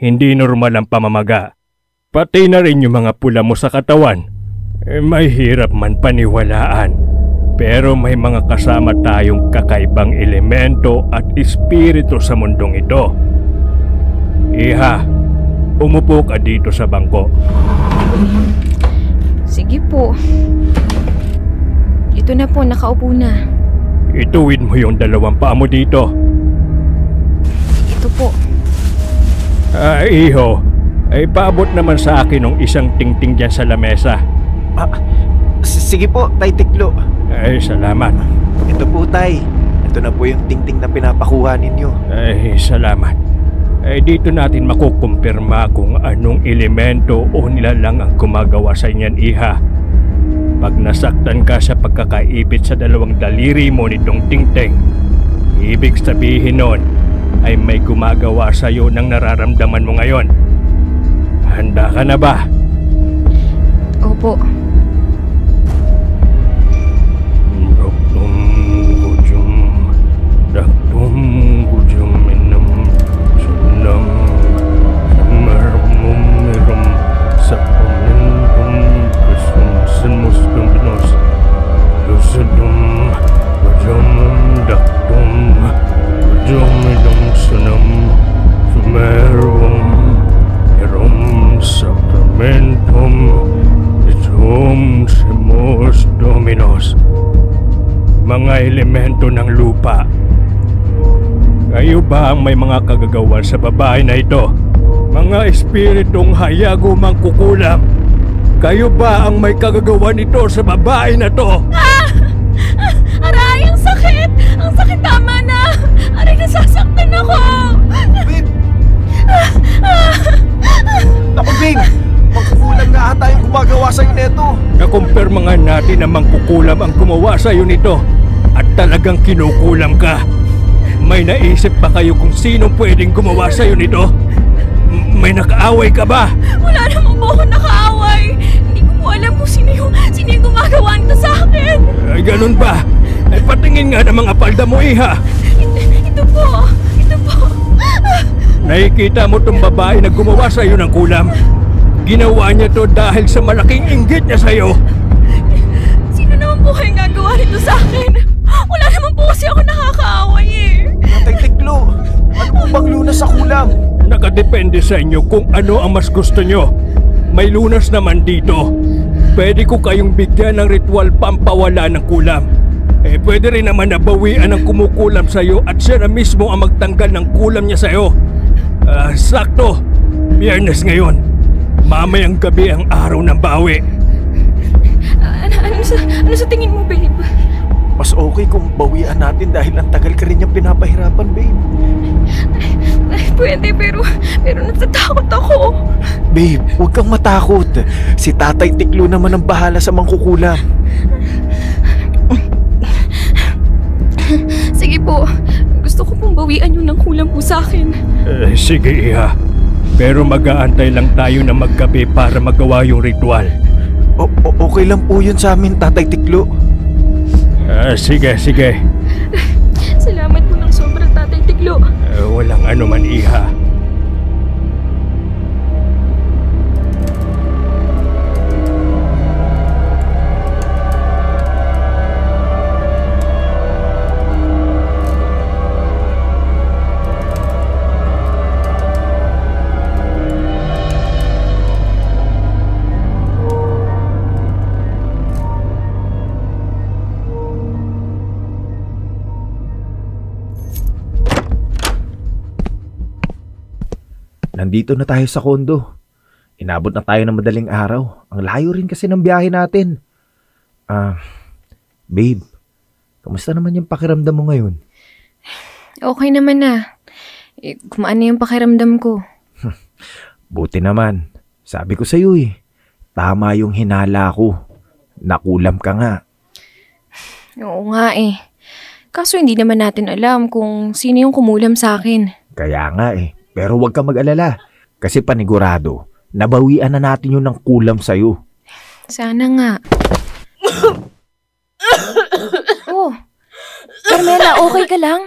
hindi normal ang pamamaga. Pati na rin yung mga pula mo sa katawan. May hirap man paniwalaan. Pero may mga kasama tayong kakaibang elemento at espiritu sa mundong ito. Iha, umupo ka dito sa bangko. Sige po. Ito na po, nakaupo na. Ituwid mo yung dalawang paa mo dito. Ito po. Iho, paabot naman sa akin ng isang tingting dyan sa lamesa. Sige po, Tay Tiklo. Salamat. Ito po, Tay. Ito na po yung tingting na pinapakuha ninyo. Salamat. Dito natin makukumpirma kung anong elemento o nilalang ang gumagawa sa inyan, Iha. Pag nasaktan ka sa pagkakaipit sa dalawang daliri mo nitong tingting, ibig sabihin nun ay may gumagawa sa iyo ng nararamdaman mo ngayon. Handa ka na ba? Opo. Mga elemento ng lupa. Kayo ba ang may mga kagagawan sa babae na ito? Mga espiritong hayago mangkukulam. Kayo ba ang may kagagawan nito sa babae na to? Aray, ang sakit! Ang sakit, tama na! Aray, nasasaktan ako! Babe! Naku, babe! Mangkukulam na ata yung gumagawa sa'yo nito. Nakumpirma nga natin na mangkukulam ang gumawa sa'yo nito. At talagang kinukulam ka. May naisip ba kayo kung sino pwedeng gumawa sa'yo nito? May nakaaway ka ba? Wala naman po ako nakaaway. Hindi ko po alam kung sino yung gumagawa nito sa akin. Ay, ganun ba? Ay, patingin nga ng mga palda mo, Iha. Ito po. Nakikita mo tong babae na gumawa sa'yo ng kulam? Ginawa niya to dahil sa malaking inggit niya sa'yo. Ano naman po kayong gagawa nito sa akin? Wala naman po kasi ako nakakaaway eh. Tatay Tiklo, ano po bang lunas sa kulam? Nakadepende sa inyo kung ano ang mas gusto nyo. May lunas naman dito. Pwede ko kayong bigyan ng ritual pampawala ng kulam. Pwede rin naman nabawian ang kumukulam sa'yo at siya na mismo ang magtanggal ng kulam niya sa'yo. Sakto, Biyernes ngayon. Mamayang gabi ang araw ng bawi. Ano sa tingin mo, babe? Mas okay kung bawian natin dahil ang tagal ka rin niyang pinapahirapan, babe. Ay, pwede pero natatakot ako. Babe, huwag kang matakot. Si Tatay Tiklo naman ang bahala sa mangkukulam. Sige po, gusto ko pong bawian yung ng kulam po sa akin. Sige, Iha. Pero mag-aantay lang tayo na maggabi para magawa yung ritual. Okay lang po yun sa amin, Tatay Tiklo. Sige. Salamat po ng sobra, Tatay Tiklo. Walang anuman, Iha. Nandito na tayo sa kondo. Inabot na tayo ng madaling araw. Ang layo rin kasi ng biyahe natin. Babe, kamusta naman yung pakiramdam mo ngayon? Okay naman na. Kumaan na yung pakiramdam ko. Buti naman. Sabi ko sa'yo tama yung hinala ko. Nakulam ka nga. Oo nga eh. Kaso hindi naman natin alam kung sino yung kumulam sa akin. Kaya nga Pero huwag ka mag-alala. Kasi panigurado, nabawian na natin yun ng kulam sa'yo. Sana nga. Oh, Carmela, okay ka lang?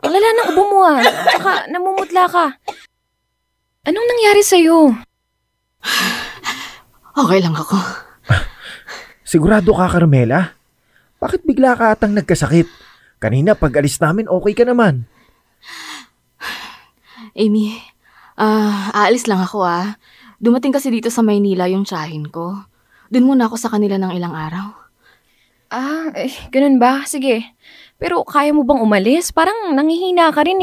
Ang lala ng ubo mo Saka namumutla ka. Anong nangyari sa'yo? Okay lang ako. Sigurado ka, Carmela? Bakit bigla ka atang nagkasakit? Kanina pag alis namin, okay ka naman. Amy, aalis lang ako Dumating kasi dito sa Maynila yung tiyahin ko. Doon muna ako sa kanila ng ilang araw. Ganun ba? Sige. Pero kaya mo bang umalis? Parang nangihina ka rin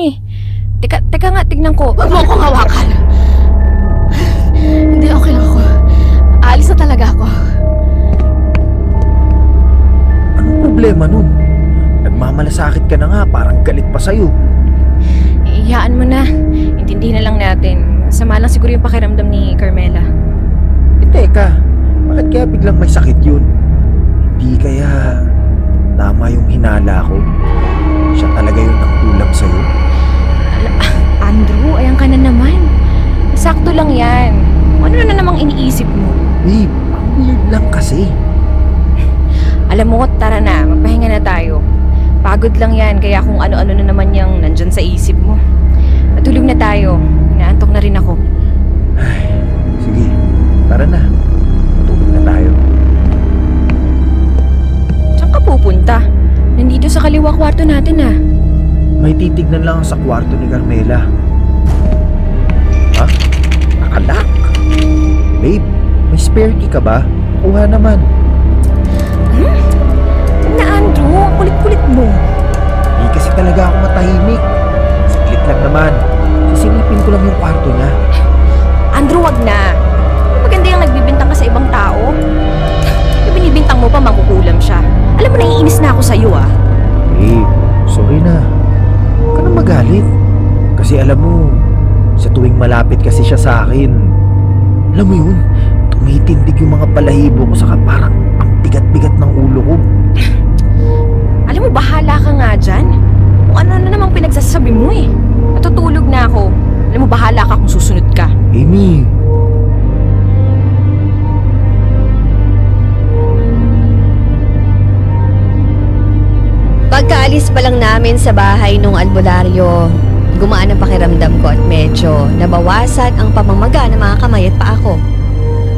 Teka nga, tignan ko. Huwag mo akong hawakan! Hindi, okay lang ako. Aalis na talaga ako. Anong problema nun? Nagmamalasakit ka na nga, parang galit pa sa'yo. Iyaan mo na. Intindihin na lang natin. Sama lang siguro yung pakiramdam ni Carmela. Teka, bakit kaya biglang may sakit yun? Hindi kaya tama yung hinala ko? Siya talaga yung nangkulam sa'yo? Andrew, ayan ka na naman. Sakto lang yan. Ano na namang iniisip mo? Babe, ang weird lang kasi. Alam mo, tara na. Magpahinga na tayo. Pagod lang yan, kaya kung ano-ano na naman yung nandyan sa isip mo. Matulog na tayo. Inaantok na rin ako. Ay, sige, tara na. Matulog na tayo. Saan ka pupunta? Nandito sa kaliwa kwarto natin May titignan lang sa kwarto ni Carmela. Nakalak. Babe, may spare key ka ba? Kuha naman. Andrew, ang kulit-kulit mo. Hindi kasi talaga ako matahimik. Saglit lang naman. Sisilipin ko lang yung kwarto niya. Andrew, wag na. Maganda yung nagbibintang ka sa ibang tao. Yung binibintang mo pa, mangkukulam siya. Alam mo, naiinis na ako sa'yo Sorry na. Huwag ka na magalit. Kasi alam mo, sa tuwing malapit kasi siya sa akin, alam mo yun, tumitindig yung mga balahibo ko saka parang ang bigat-bigat ng ulo ko. Alam mo, bahala ka nga dyan. Kung ano na namang pinagsasabi mo Natutulog na ako. Alam mo, bahala ka kung susunod ka. Amy. Pagkaalis pa lang namin sa bahay nung albularyo, gumaan ang pakiramdam ko at medyo nabawasan ang pamamaga ng mga kamay at paa ko.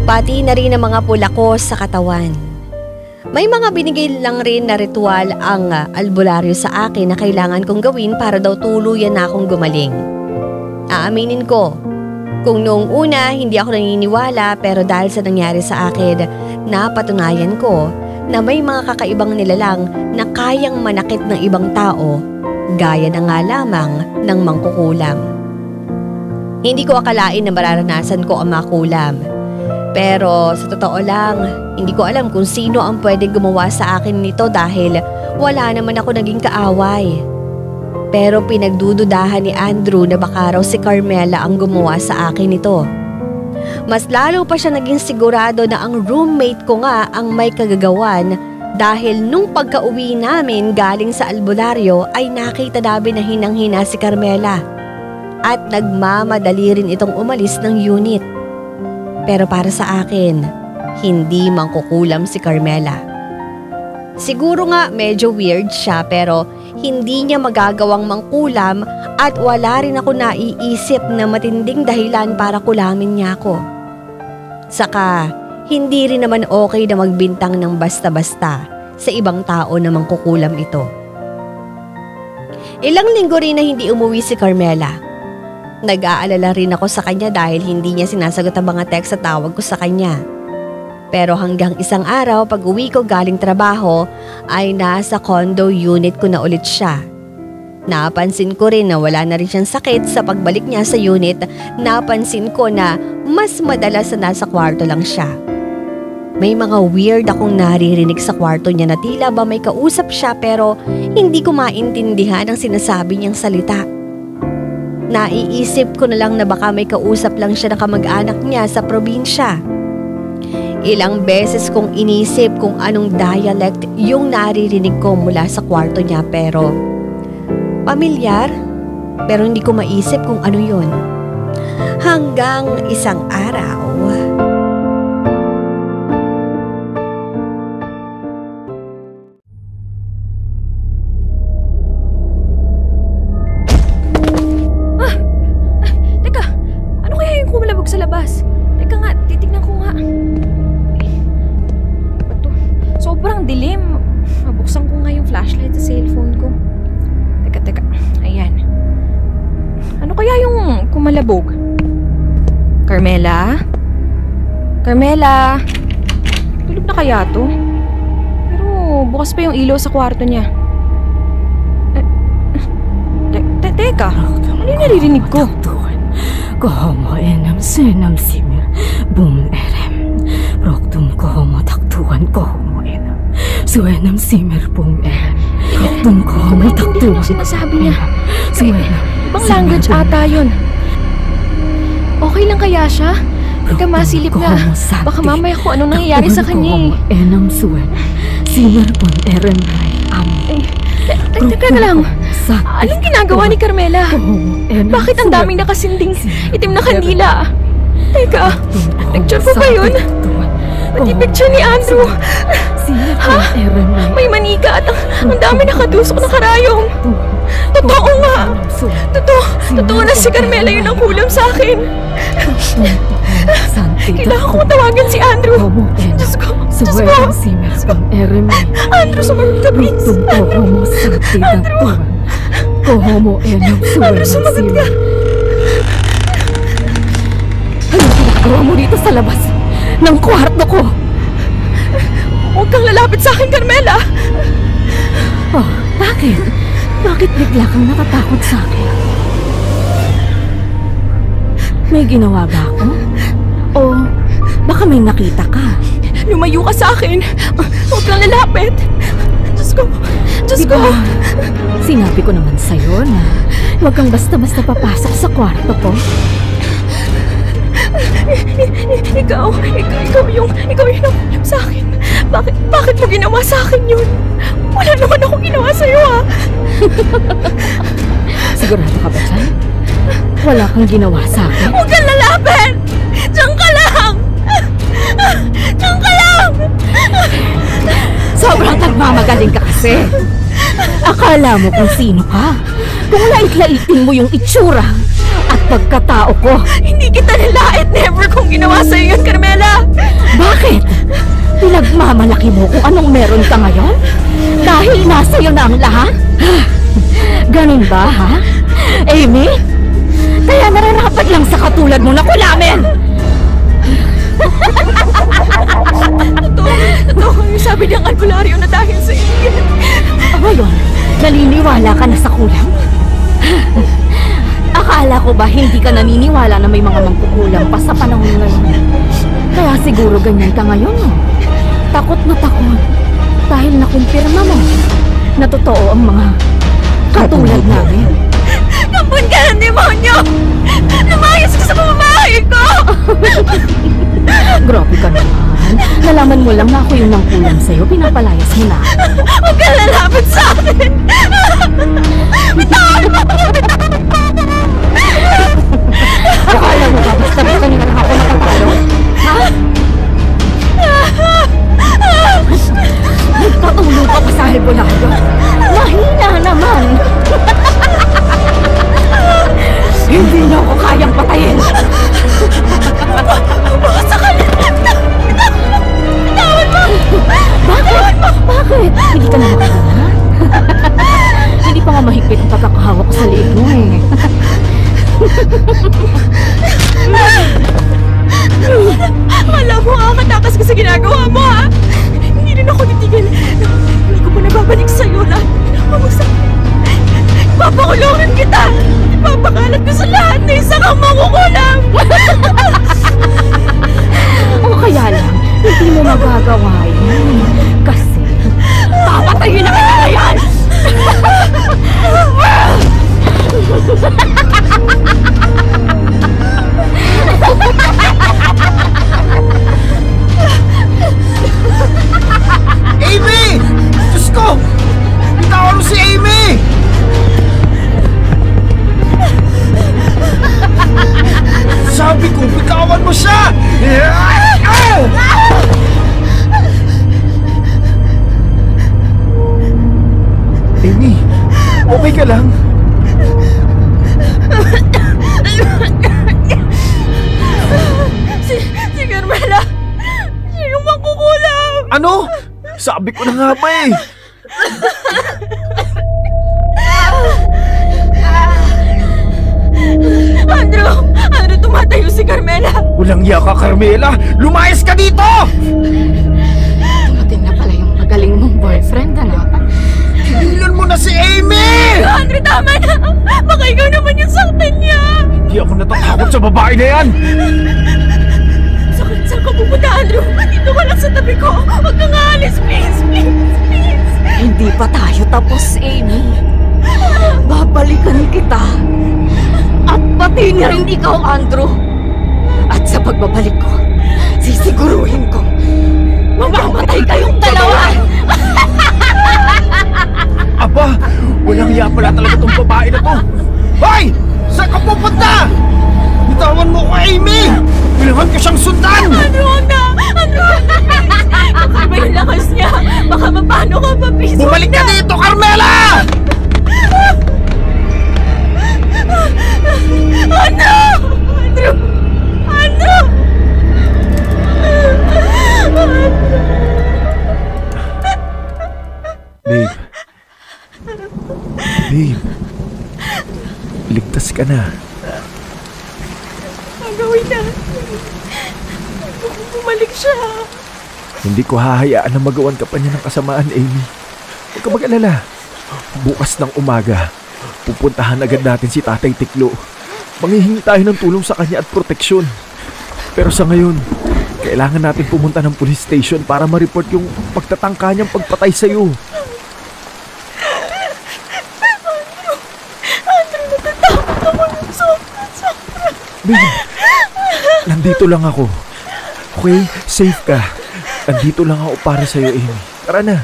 Pati na rin ang mga pula ko sa katawan. May mga binigay lang rin na ritual ang albularyo sa akin na kailangan kong gawin para daw tuluyan na akong gumaling. Aaminin ko, kung noong una hindi ako naniniwala pero dahil sa nangyari sa akin, napatunayan ko na may mga kakaibang nilalang na kayang manakit ng ibang tao, gaya na nga lamang ng mangkukulam. Hindi ko akalain na mararanasan ko ang makulam. Pero sa totoo lang, hindi ko alam kung sino ang pwede gumawa sa akin nito dahil wala naman ako naging kaaway. Pero pinagdududahan ni Andrew na baka raw si Carmela ang gumawa sa akin nito. Mas lalo pa siya naging sigurado na ang roommate ko nga ang may kagagawan dahil nung pagka-uwi namin galing sa albularyo ay nakita namin na hinang-hina si Carmela at nagmamadali rin itong umalis ng unit. Pero para sa akin, hindi mangkukulam si Carmela. Siguro nga medyo weird siya pero hindi niya magagawang mangkulam at wala rin ako naiisip na matinding dahilan para kulamin niya ako. Saka, hindi rin naman okay na magbintang ng basta-basta sa ibang tao na mangkukulam ito. Ilang linggo rin na hindi umuwi si Carmela. Nag-aalala rin ako sa kanya dahil hindi niya sinasagot ang mga text sa tawag ko sa kanya. Pero hanggang isang araw pag uwi ko galing trabaho ay nasa condo unit ko na ulit siya. Napansin ko rin na wala na rin siyang sakit sa pagbalik niya sa unit. Napansin ko na mas madalas na nasa kwarto lang siya. May mga weird akong naririnig sa kwarto niya na tila ba may kausap siya pero hindi ko maintindihan ang sinasabi niyang salita. Naiisip ko na lang na baka may kausap lang siya na kamag-anak niya sa probinsya. Ilang beses kong inisip kung anong dialect yung naririnig ko mula sa kwarto niya pero pamilyar, pero hindi ko maisip kung ano yun. Hanggang isang araw. Sa labas. Teka nga, titignan ko nga. Ito, sobrang dilim. Mabuksan ko nga yung flashlight sa cellphone ko. Teka. Ayan. Ano kaya yung kumalabog? Carmela? Carmela? Tulog na kaya to? Pero bukas pa yung ilaw sa kwarto niya. Teka, ano yung naririnig ko? Kohomo enam senam simir bum erem roktum kohomo taktuan kohomo enam suenam simir bum erem roktum kohomo taktuan. Ano sinasabi niya? Ibang language ata yun. Okay lang kaya siya? Teka, masilip na. Baka mamaya kung anong nangyayari sa kanya eh. Enam suen simir bum erem Teka lang. Anong ginagawa ni Carmela? Bakit ang daming nakasinding itim na kandila? Teka, picture ko ba yun? Pati picture ni Andrew. Ha? May manika at ang dami nakatusok na karayong. Totoo nga. Totoo na si Carmela yun ang kulam sa akin. Kailangan ko tawagan si Andrew. Diyos ko. Andrew, sumagot ka please. Andrew. Andrew, sumagot ka. Anong ginagawa mo dito sa labas ng kwarto ko? Huwag kang lalapit sa akin, Carmela. Oh, bakit? Bakit bigla kang natatakot sa akin? May ginawa ba ako? O baka may nakita ka? Lumayo ka sa akin. Huwag kang lalapit. Diyos ko. Sinabi ko naman sa'yo na huwag kang basta-basta papasok sa kwarto ko. Ikaw yung nakulam sa akin. Bakit mo ginawa sa akin yun? Wala naman ako ginawa sa'yo ha. Sigurado ka ba dyan? Wala kang ginawa sa akin? Huwag kang lalapit! Diyan ka lang! Diyan ka lang! Sobrang nagmamagaling ka kasi. Akala mo kung sino ka? Kung lait-laitin mo yung itsura at pagkatao ko. Hindi kita nilait. Never kong ginawa sa'yo yun, Carmela. Bakit? Pinagmamalaki mo kung anong meron ka ngayon? Dahil nasa iyo na ang lahat? Ganun ba, ha? Amy? Kaya nararapat lang sa katulad mo na kulamin! Totoo yung sabi ng albularyo na dahil sa iyo. Ngayon, naniniwala ka na sa kulam? Akala ko ba hindi ka naniniwala na may mga mangkukulam pa sa panahon ngayon? Kaya siguro ganyan ka ngayon, no? Takot na takot dahil nakumpirma mo na totoo ang mga katulad namin. Kampun ka ng demonyo! Lumayas ka sa pamamahay ko! Grabe ka naman. Nalaman mo lang na ako yung nangkulam sa'yo. Pinapalayas mo na. Huwag ka lalapit sa akin! Bitawan mo! Akala mo ba basta-basta nila lang ako nakatalo? Ha? Nagpatulong ka pa sa albularyo. Mahina naman. Hindi na ako kayang patayin. Baka sakali! Bitawan mo! Bakit? Bakit? Hindi ka na makakala? Hindi pa nga mahigpit ang pagkakahawak ko sa liig mo eh. Alam mo, katakas ka sa ginagawa mo, ha? Hindi rin ako titigil. Hindi ko pa nababalik sa'yo lahat. Mamusak. Papakulungin kita! Ipapakalat ko sa lahat na isa kang makukulam! O kaya lang, hindi mo magagawa yan. Kasi, papatayin na kita ngayon! Amy! Diyos ko! Bitawan mo si Amy! Sabi ko, bitawan mo siya! Amy, okay ka lang? Si Carmela! Siya yung mangkukulam! Ano? Sabi ko na nga ba eh! Andrew, tumatayo si Carmela! Walang iya ka, Carmela! Lumayas ka dito! Dumating na pala yung magaling mong boyfriend, ano? Hilan mo na si Amy! Andrew, tama na! Baka ikaw naman yung saktan niya! Hindi ako natatakot sa babae na yan! Saan ka pupunta, Andrew? Dito ka lang sa tabi ko! Huwag kang aalis, please! Please! Hindi pa tayo tapos, Amy. Babalikan kita. At pati na rin ikaw, Andrew. At sa pagbabalik ko, sisiguruhin ko mamamatay kayong dalawa! Aba, walang iya pala talaga tong babae na to! Hoy! Saan ka pupunta? Bitawan mo ko, Amy! Kailangan ko siyang sundan! Andrew, huwag na! Andrew! Iba yung lakas niya! Baka mapano ka pa, please! Bumalik ka dito, Carmela! Andrew! Andrew! Andrew! Babe. Babe. Ligtas ka na. Ang gawin na. Bumalik siya. Hindi ko hahayaan na magawan ka pa niya ng kasamaan, Amy. Huwag ka mag-alala. Bukas ng umaga, pupuntahan agad natin si Tatay Tiklo. Manghihingi tayo ng tulong sa kanya at proteksyon. Pero sa ngayon, kailangan natin pumunta ng police station para ma-report yung pagtatangka niyang pagpatay sa'yo. Babe, nandito lang ako. Okay? Safe ka. Nandito lang ako para sa'yo, Amy. Tara na.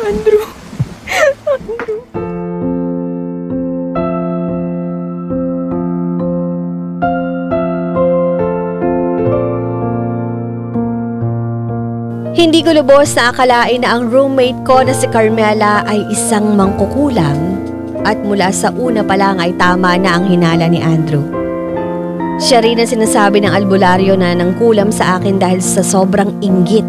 Andrew. Hindi ko lubos na akalain na ang roommate ko na si Carmela ay isang mangkukulam at mula sa una pa lang ay tama na ang hinala ni Andrew. Siya rin ang sinasabi ng albularyo na nangkulam sa akin dahil sa sobrang inggit.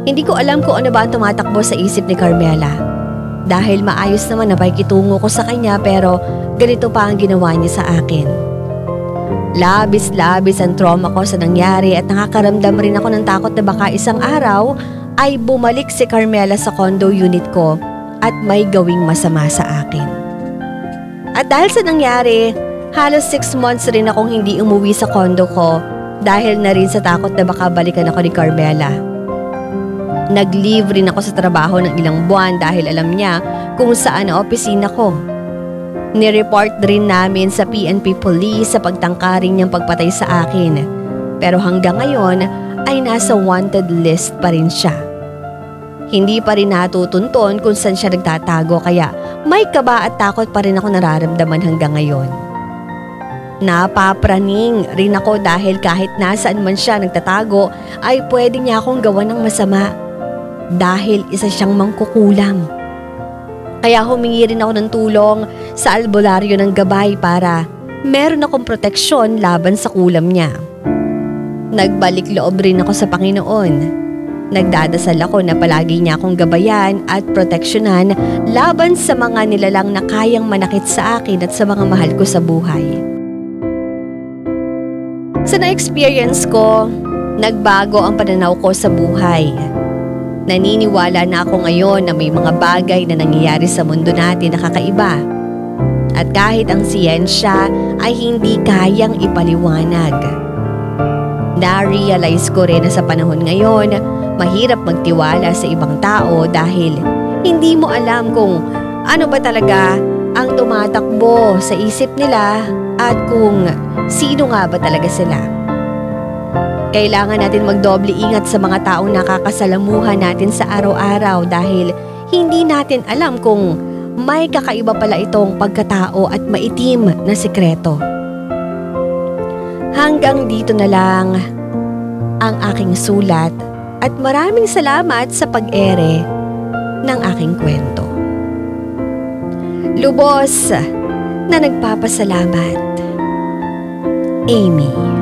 Hindi ko alam kung ano ba ang tumatakbo sa isip ni Carmela. Dahil maayos naman na pakikitungo ko sa kanya pero ganito pa ang ginawa niya sa akin. Labis-labis ang trauma ko sa nangyari at nakakaramdam rin ako ng takot na baka isang araw ay bumalik si Carmela sa condo unit ko at may gawing masama sa akin. At dahil sa nangyari, halos 6 months rin akong hindi umuwi sa condo ko dahil na rin sa takot na baka balikan ako ni Carmela. Nag-leave rin ako sa trabaho ng ilang buwan dahil alam niya kung saan ang opisina ko. Nireport rin namin sa PNP Police sa pagtangkaring niyang pagpatay sa akin. Pero hanggang ngayon ay nasa wanted list pa rin siya. Hindi pa rin natutunton kung saan siya nagtatago kaya may kaba at takot pa rin ako nararamdaman hanggang ngayon. Napapraning rin ako dahil kahit nasaan man siya nagtatago ay pwede niya akong gawan ng masama dahil isa siyang mangkukulam. Kaya humingi rin ako ng tulong sa albularyo ng gabay para meron akong proteksyon laban sa kulam niya. Nagbalik loob rin ako sa Panginoon. Nagdadasal ako na palagi niya akong gabayan at proteksyonan laban sa mga nilalang na kayang manakit sa akin at sa mga mahal ko sa buhay. Sa na-experience ko, nagbago ang pananaw ko sa buhay. Naniniwala na ako ngayon na may mga bagay na nangyayari sa mundo natin na kakaiba. At kahit ang siyensya ay hindi kayang ipaliwanag. Na-realize ko rin na sa panahon ngayon, mahirap magtiwala sa ibang tao dahil hindi mo alam kung ano ba talaga ang tumatakbo sa isip nila at kung sino nga ba talaga sila. Kailangan natin magdoble ingat sa mga taong nakakasalamuhan natin sa araw-araw dahil hindi natin alam kung may kakaiba pala itong pagkatao at maitim na sikreto. Hanggang dito na lang ang aking sulat at maraming salamat sa pag-ere ng aking kwento. Lubos na nagpapasalamat, Amy.